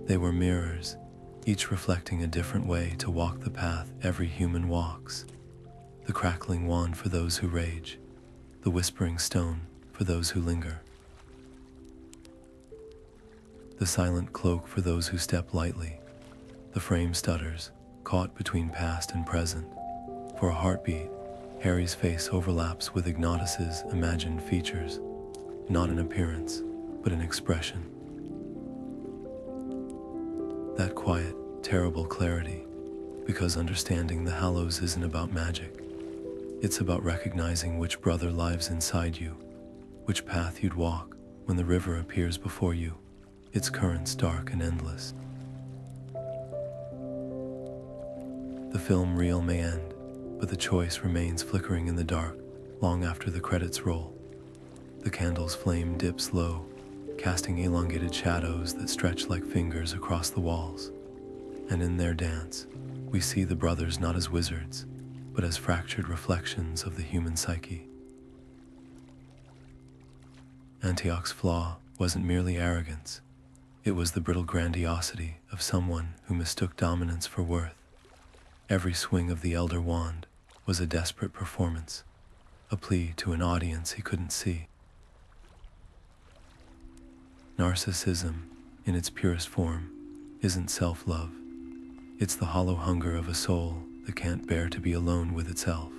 They were mirrors, each reflecting a different way to walk the path every human walks. The crackling wand for those who rage, the whispering stone for those who linger. The silent cloak for those who step lightly. The frame stutters, caught between past and present. For a heartbeat, Harry's face overlaps with Ignatus's imagined features, not in appearance, but in expression. That quiet, terrible clarity, because understanding the Hallows isn't about magic. It's about recognizing which brother lives inside you, which path you'd walk when the river appears before you, its currents dark and endless. The film reel may end, but the choice remains flickering in the dark long after the credits roll. The candle's flame dips low, casting elongated shadows that stretch like fingers across the walls. And in their dance, we see the brothers not as wizards, but as fractured reflections of the human psyche. Antioch's flaw wasn't merely arrogance. It was the brittle grandiosity of someone who mistook dominance for worth. Every swing of the Elder Wand was a desperate performance, a plea to an audience he couldn't see. Narcissism, in its purest form, isn't self-love. It's the hollow hunger of a soul that can't bear to be alone with itself.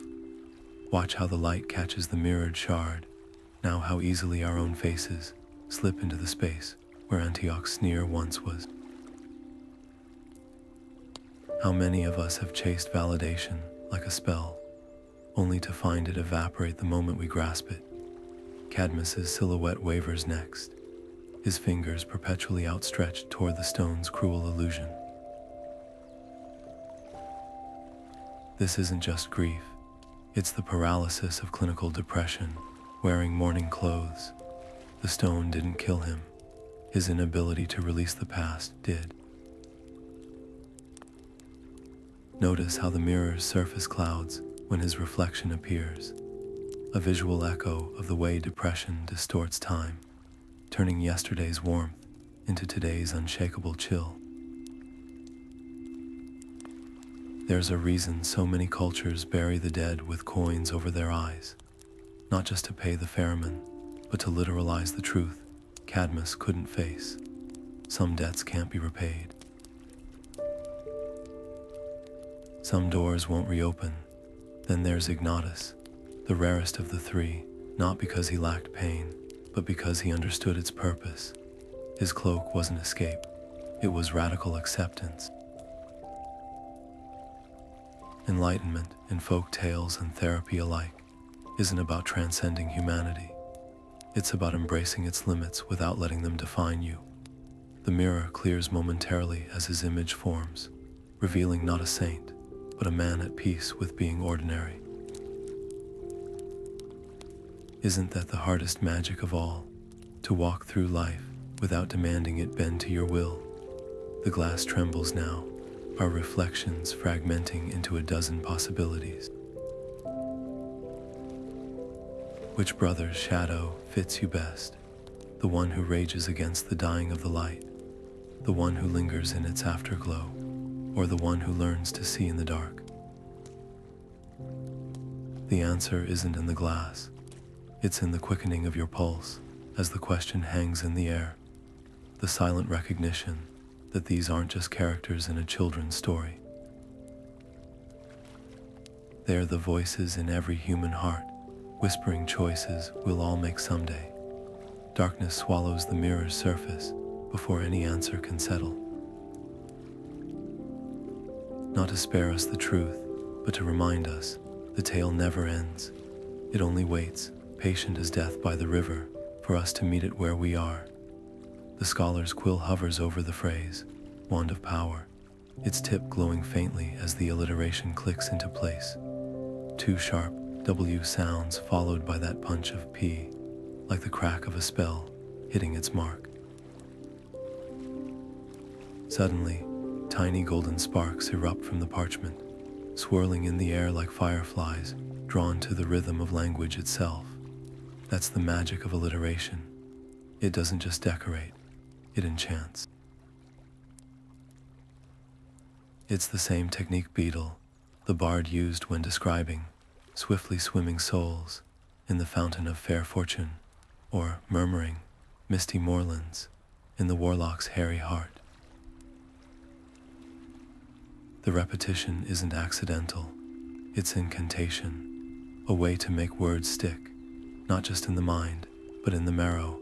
Watch how the light catches the mirrored shard, now how easily our own faces slip into the space where Antioch's sneer once was. How many of us have chased validation like a spell, only to find it evaporate the moment we grasp it? Cadmus's silhouette wavers next, his fingers perpetually outstretched toward the stone's cruel illusion. This isn't just grief, it's the paralysis of clinical depression, wearing mourning clothes. The stone didn't kill him, his inability to release the past did. Notice how the mirrors surface clouds when his reflection appears, a visual echo of the way depression distorts time, turning yesterday's warmth into today's unshakable chill. There's a reason so many cultures bury the dead with coins over their eyes, not just to pay the ferryman, but to literalize the truth Cadmus couldn't face. Some debts can't be repaid. Some doors won't reopen. Then there's Ignatus, the rarest of the three, not because he lacked pain, but because he understood its purpose. His cloak wasn't escape, it was radical acceptance. Enlightenment, in folk tales and therapy alike, isn't about transcending humanity. It's about embracing its limits without letting them define you. The mirror clears momentarily as his image forms, revealing not a saint, but a man at peace with being ordinary. Isn't that the hardest magic of all? To walk through life without demanding it bend to your will. The glass trembles now, our reflections fragmenting into a dozen possibilities. Which brother's shadow fits you best? The one who rages against the dying of the light, the one who lingers in its afterglow, or the one who learns to see in the dark? The answer isn't in the glass. It's in the quickening of your pulse as the question hangs in the air. The silent recognition that these aren't just characters in a children's story. They are the voices in every human heart, whispering choices we'll all make someday. Darkness swallows the mirror's surface before any answer can settle. Not to spare us the truth, but to remind us the tale never ends. It only waits, patient as death by the river, for us to meet it where we are. The scholar's quill hovers over the phrase, wand of power, its tip glowing faintly as the alliteration clicks into place. Two sharp W sounds followed by that punch of P, like the crack of a spell hitting its mark. Suddenly, tiny golden sparks erupt from the parchment, swirling in the air like fireflies, drawn to the rhythm of language itself. That's the magic of alliteration. It doesn't just decorate, it enchants. It's the same technique Beetle, the bard used when describing swiftly swimming souls in the fountain of fair fortune, or murmuring misty moorlands in the warlock's hairy heart. The repetition isn't accidental, it's incantation, a way to make words stick, not just in the mind, but in the marrow.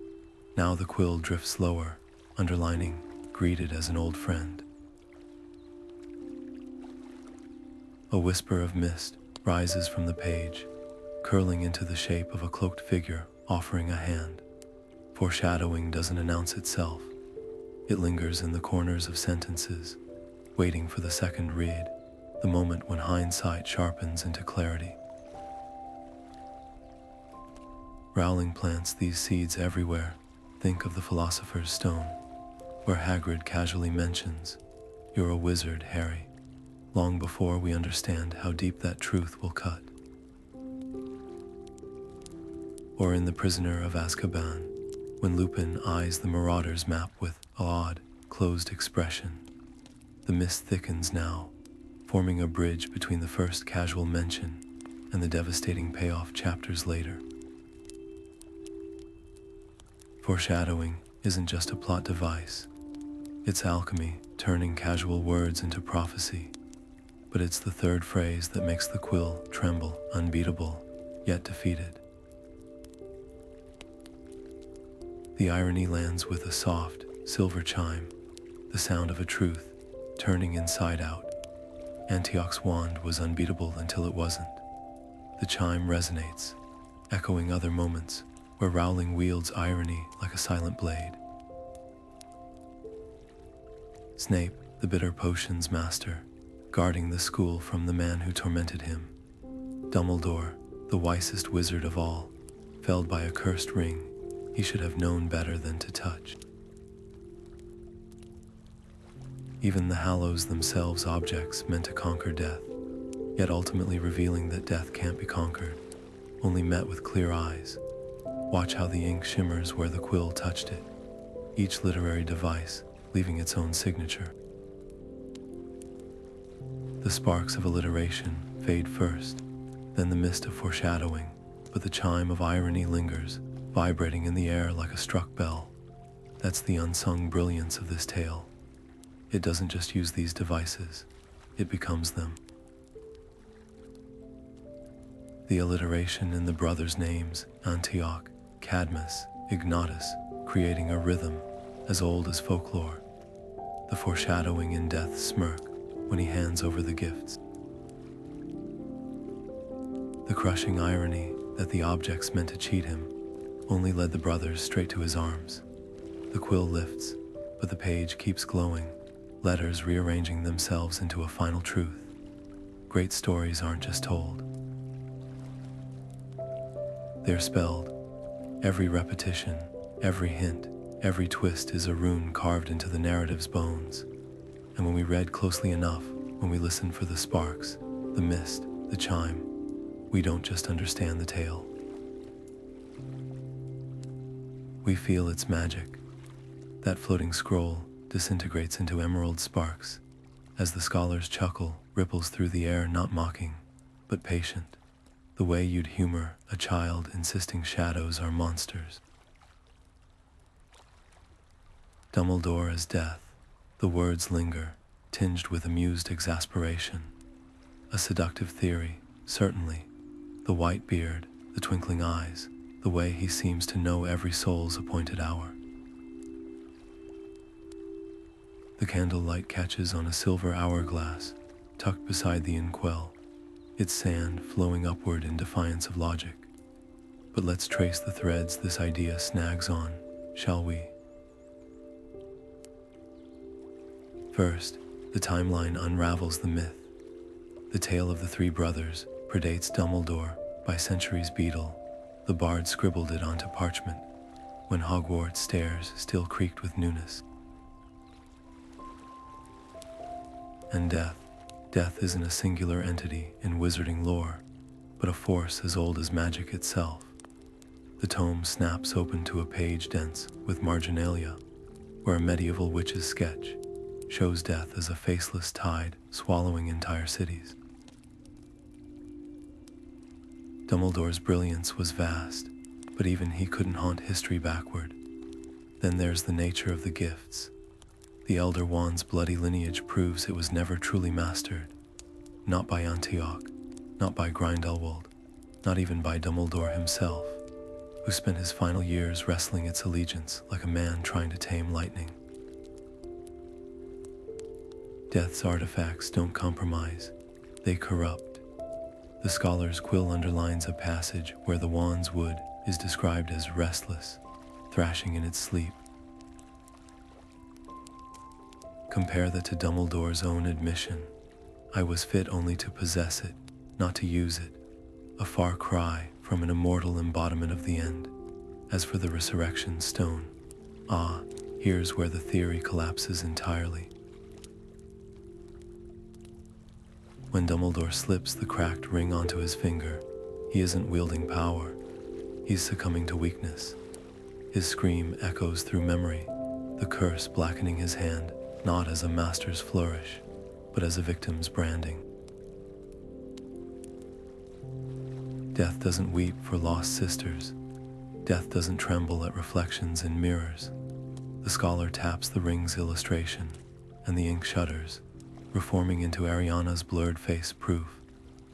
Now the quill drifts lower, underlining, greeted as an old friend. A whisper of mist rises from the page, curling into the shape of a cloaked figure offering a hand. Foreshadowing doesn't announce itself. It lingers in the corners of sentences, waiting for the second read, the moment when hindsight sharpens into clarity. Rowling plants these seeds everywhere. Think of the Philosopher's Stone, where Hagrid casually mentions, "You're a wizard, Harry," long before we understand how deep that truth will cut. Or in The Prisoner of Azkaban, when Lupin eyes the Marauder's map with an odd, closed expression. The mist thickens now, forming a bridge between the first casual mention and the devastating payoff chapters later. Foreshadowing isn't just a plot device. It's alchemy, turning casual words into prophecy. But it's the third phrase that makes the quill tremble, unbeatable, yet defeated. The irony lands with a soft, silver chime, the sound of a truth turning inside out. Antioch's wand was unbeatable until it wasn't. The chime resonates, echoing other moments where Rowling wields irony like a silent blade. Snape, the bitter potions master, guarding the school from the man who tormented him. Dumbledore, the wisest wizard of all, felled by a cursed ring he should have known better than to touch. Even the Hallows themselves, objects meant to conquer death, yet ultimately revealing that death can't be conquered, only met with clear eyes. Watch how the ink shimmers where the quill touched it, each literary device leaving its own signature. The sparks of alliteration fade first, then the mist of foreshadowing, but the chime of irony lingers, vibrating in the air like a struck bell. That's the unsung brilliance of this tale. It doesn't just use these devices, it becomes them. The alliteration in the brothers' names, Antioch, Cadmus, Ignatus, creating a rhythm as old as folklore. The foreshadowing in Death's smirk when he hands over the gifts. The crushing irony that the objects meant to cheat him only led the brothers straight to his arms. The quill lifts, but the page keeps glowing, letters rearranging themselves into a final truth. Great stories aren't just told. They're spelled. Every repetition, every hint, every twist is a rune carved into the narrative's bones. And when we read closely enough, when we listen for the sparks, the mist, the chime, we don't just understand the tale. We feel its magic. That floating scroll disintegrates into emerald sparks as the scholar's chuckle ripples through the air, not mocking, but patient, the way you'd humor a child insisting shadows are monsters. Dumbledore as death, the words linger, tinged with amused exasperation. A seductive theory, certainly. The white beard, the twinkling eyes, the way he seems to know every soul's appointed hour. The candlelight catches on a silver hourglass, tucked beside the inkwell, its sand flowing upward in defiance of logic. But let's trace the threads this idea snags on, shall we? First, the timeline unravels the myth. The tale of the three brothers predates Dumbledore by centuries. Beetle, the bard, scribbled it onto parchment when Hogwarts stairs still creaked with newness. And death isn't a singular entity in wizarding lore, but a force as old as magic itself. The tome snaps open to a page dense with marginalia, where a medieval witch's sketch shows death as a faceless tide swallowing entire cities. Dumbledore's brilliance was vast, but even he couldn't haunt history backward. Then there's the nature of the gifts. The Elder Wand's bloody lineage proves it was never truly mastered. Not by Antioch, not by Grindelwald, not even by Dumbledore himself, who spent his final years wrestling its allegiance like a man trying to tame lightning. Death's artifacts don't compromise, they corrupt. The scholar's quill underlines a passage where the wand's wood is described as restless, thrashing in its sleep. Compare that to Dumbledore's own admission. I was fit only to possess it, not to use it. A far cry from an immortal embodiment of the end. As for the resurrection stone, here's where the theory collapses entirely. When Dumbledore slips the cracked ring onto his finger, he isn't wielding power. He's succumbing to weakness. His scream echoes through memory, the curse blackening his hand, not as a master's flourish, but as a victim's branding. Death doesn't weep for lost sisters. Death doesn't tremble at reflections in mirrors. The scholar taps the ring's illustration, and the ink shudders, reforming into Ariana's blurred face, proof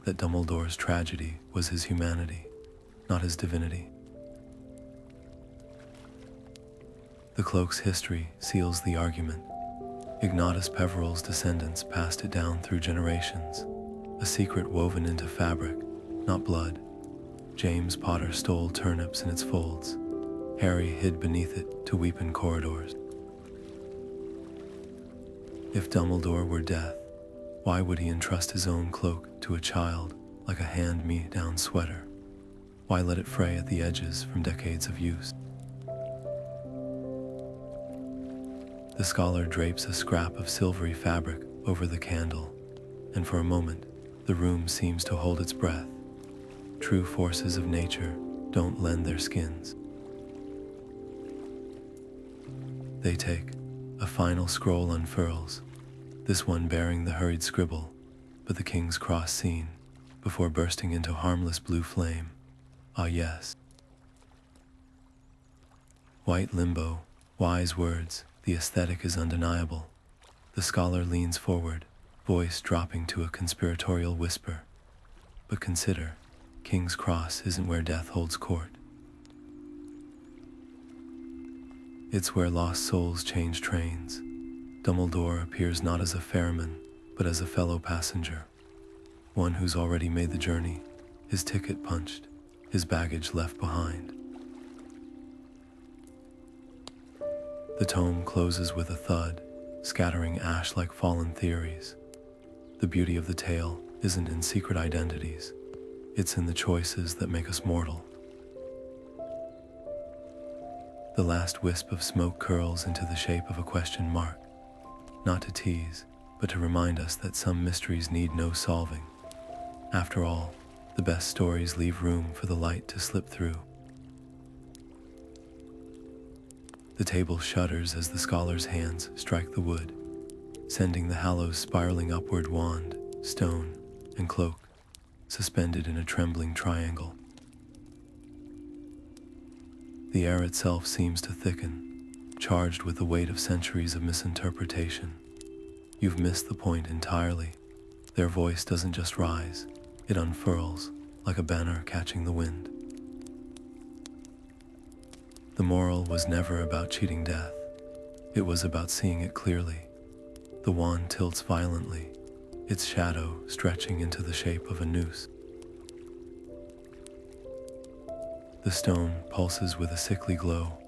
that Dumbledore's tragedy was his humanity, not his divinity. The cloak's history seals the argument. Ignatus Peverell's descendants passed it down through generations, a secret woven into fabric, not blood. James Potter stole turnips in its folds. Harry hid beneath it to weep in corridors. If Dumbledore were death, why would he entrust his own cloak to a child like a hand-me-down sweater? Why let it fray at the edges from decades of use? The scholar drapes a scrap of silvery fabric over the candle, and for a moment, the room seems to hold its breath. True forces of nature don't lend their skins. They take. A final scroll unfurls, this one bearing the hurried scribble, but the king's cross seen, before bursting into harmless blue flame. Ah yes. White limbo, wise words, the aesthetic is undeniable. The scholar leans forward, voice dropping to a conspiratorial whisper. But consider, King's Cross isn't where death holds court. It's where lost souls change trains. Dumbledore appears not as a ferryman, but as a fellow passenger, one who's already made the journey, his ticket punched, his baggage left behind. The tome closes with a thud, scattering ash like fallen theories. The beauty of the tale isn't in secret identities, it's in the choices that make us mortal. The last wisp of smoke curls into the shape of a question mark, not to tease, but to remind us that some mysteries need no solving. After all, the best stories leave room for the light to slip through. The table shudders as the scholar's hands strike the wood, sending the Hallows spiraling upward, wand, stone, and cloak, suspended in a trembling triangle. The air itself seems to thicken, charged with the weight of centuries of misinterpretation. You've missed the point entirely. Their voice doesn't just rise, it unfurls like a banner catching the wind. The moral was never about cheating death. It was about seeing it clearly. The wand tilts violently, its shadow stretching into the shape of a noose. The stone pulses with a sickly glow,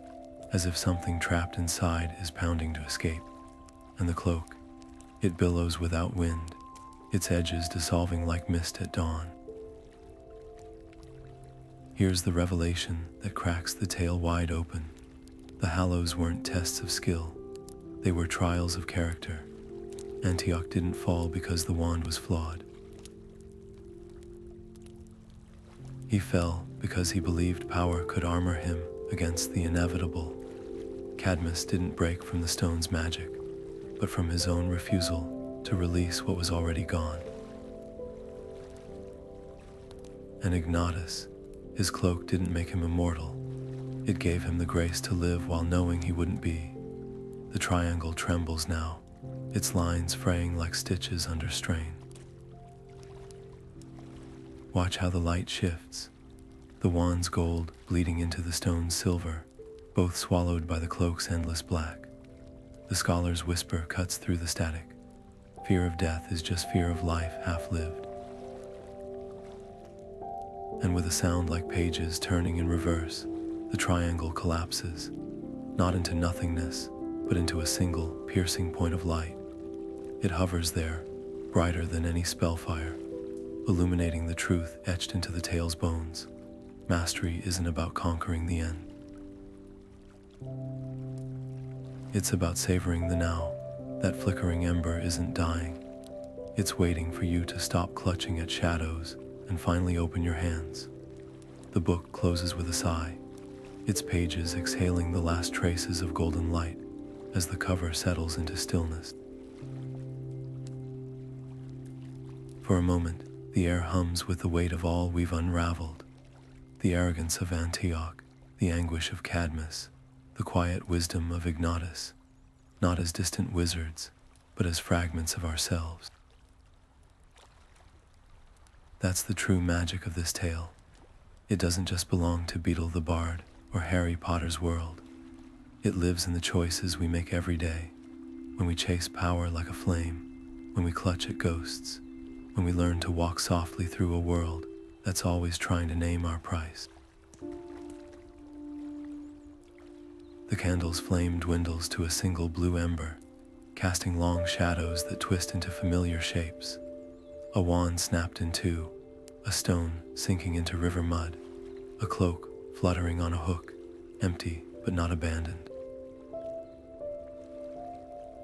as if something trapped inside is pounding to escape. And the cloak, it billows without wind, its edges dissolving like mist at dawn. Here's the revelation that cracks the tale wide open. The Hallows weren't tests of skill, they were trials of character. Antioch didn't fall because the wand was flawed. He fell because he believed power could armor him against the inevitable. Cadmus didn't break from the stone's magic, but from his own refusal to release what was already gone. And Ignatus, his cloak didn't make him immortal. It gave him the grace to live while knowing he wouldn't be. The triangle trembles now, its lines fraying like stitches under strain. Watch how the light shifts, the wand's gold bleeding into the stone's silver, both swallowed by the cloak's endless black. The scholar's whisper cuts through the static. Fear of death is just fear of life half-lived. And with a sound like pages turning in reverse, the triangle collapses, not into nothingness, but into a single, piercing point of light. It hovers there, brighter than any spellfire, illuminating the truth etched into the tale's bones. Mastery isn't about conquering the end. It's about savoring the now. That flickering ember isn't dying. It's waiting for you to stop clutching at shadows and finally open your hands. The book closes with a sigh, its pages exhaling the last traces of golden light as the cover settles into stillness. For a moment, the air hums with the weight of all we've unraveled. The arrogance of Antioch, the anguish of Cadmus, the quiet wisdom of Ignatus, not as distant wizards, but as fragments of ourselves. That's the true magic of this tale. It doesn't just belong to Beetle the Bard or Harry Potter's world. It lives in the choices we make every day, when we chase power like a flame, when we clutch at ghosts, when we learn to walk softly through a world that's always trying to name our price. The candle's flame dwindles to a single blue ember, casting long shadows that twist into familiar shapes. A wand snapped in two, a stone sinking into river mud, a cloak fluttering on a hook, empty but not abandoned.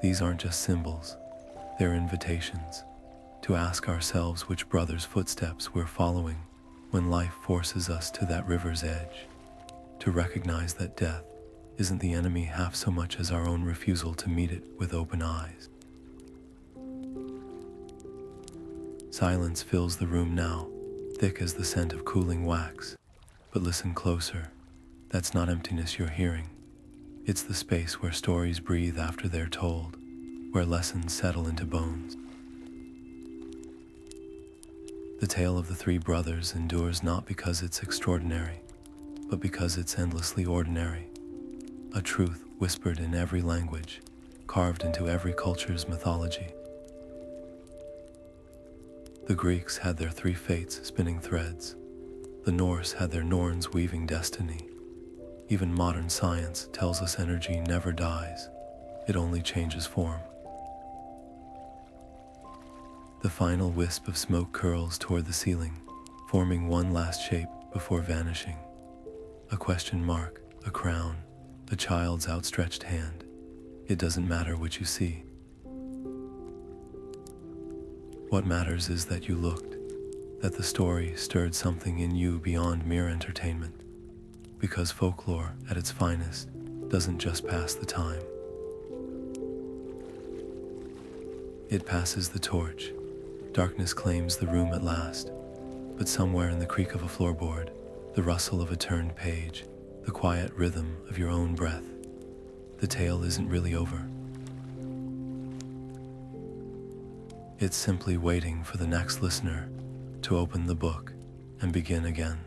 These aren't just symbols, they're invitations to ask ourselves which brother's footsteps we're following when life forces us to that river's edge, to recognize that death isn't the enemy half so much as our own refusal to meet it with open eyes. Silence fills the room now, thick as the scent of cooling wax. But listen closer. That's not emptiness you're hearing. It's the space where stories breathe after they're told, where lessons settle into bones. The tale of the three brothers endures not because it's extraordinary, but because it's endlessly ordinary. A truth whispered in every language, carved into every culture's mythology. The Greeks had their three fates spinning threads. The Norse had their Norns weaving destiny. Even modern science tells us energy never dies, it only changes form. The final wisp of smoke curls toward the ceiling, forming one last shape before vanishing. A question mark, a crown, a child's outstretched hand. It doesn't matter what you see. What matters is that you looked, that the story stirred something in you beyond mere entertainment. Because folklore, at its finest, doesn't just pass the time. It passes the torch. Darkness claims the room at last, but somewhere in the creak of a floorboard, the rustle of a turned page, the quiet rhythm of your own breath, the tale isn't really over. It's simply waiting for the next listener to open the book and begin again.